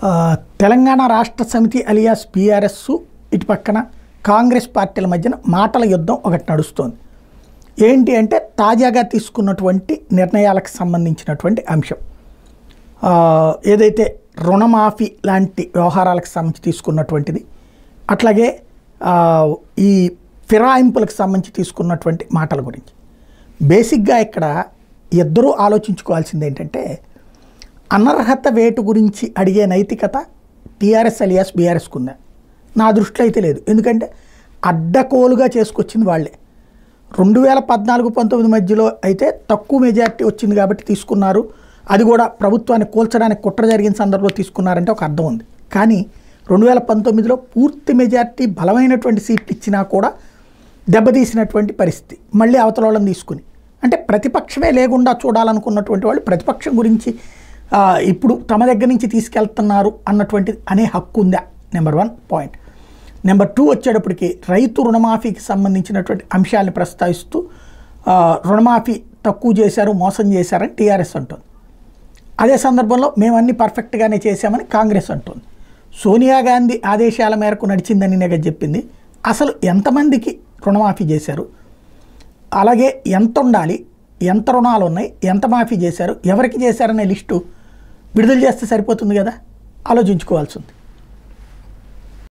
ఆ, తెలంగాణ రాష్ట్ర సమితి అలియాస్ బీఆర్ఎస్ ఇటు పక్కన కాంగ్రెస్ పార్టీల మధ్యన మాటల యుద్ధం ఒకటి నడుస్తోంది. ఏంటి అంటే తాజాగా తీసుకున్నటువంటి నిర్ణయాలకు సంబంధించినటువంటి అంశం. ఏదైతే రుణమాఫీ లాంటి వ్యవహారాలకు సంబంధించి తీసుకున్నటువంటిది, అట్లాగే ఈ ఫిరాయింపులకు సంబంధించి తీసుకున్నటువంటి మాటల గురించి. బేసిక్గా ఇక్కడ ఇద్దరూ ఆలోచించుకోవాల్సింది ఏంటంటే, అనర్హత వేటు గురించి అడిగే నైతికత టీఆర్ఎస్ అలియాస్ బీఆర్ఎస్కు ఉందా? నా దృష్టిలో అయితే లేదు. ఎందుకంటే అడ్డకోలుగా చేసుకొచ్చింది వాళ్ళే. 2014-19 మధ్యలో అయితే తక్కువ మెజార్టీ వచ్చింది కాబట్టి తీసుకున్నారు, అది కూడా ప్రభుత్వాన్ని కూల్చడానికి కుట్ర జరిగిన సందర్భంలో తీసుకున్నారంటే ఒక అర్థం ఉంది. కానీ 2019లో పూర్తి మెజార్టీ బలమైనటువంటి సీట్లు ఇచ్చినా కూడా దెబ్బతీసినటువంటి పరిస్థితి. మళ్ళీ అవతల వాళ్ళని తీసుకుని, అంటే ప్రతిపక్షమే లేకుండా చూడాలనుకున్నటువంటి వాళ్ళు ప్రతిపక్షం గురించి ఇప్పుడు తమ దగ్గర నుంచి తీసుకెళ్తున్నారు అన్నటువంటి అనే హక్కు ఉందా? Number 1 point. నెంబర్ 2 వచ్చేటప్పటికి రైతు రుణమాఫీకి సంబంధించినటువంటి అంశాలను ప్రస్తావిస్తూ రుణమాఫీ తక్కువ చేశారు, మోసం చేశారని టీఆర్ఎస్ అంటుంది. అదే సందర్భంలో మేము అన్ని పర్ఫెక్ట్గానే చేశామని కాంగ్రెస్ అంటుంది. సోనియా గాంధీ ఆదేశాల మేరకు నడిచిందని నేను చెప్పింది. అసలు ఎంతమందికి రుణమాఫీ చేశారు, అలాగే ఎంత ఉండాలి, ఎంత రుణాలు ఉన్నాయి, ఎంత మాఫీ చేశారు, ఎవరికి చేశారనే లిస్టు విడుదల చేస్తే సరిపోతుంది కదా, ఆలోచించుకోవాల్సి ఉంది.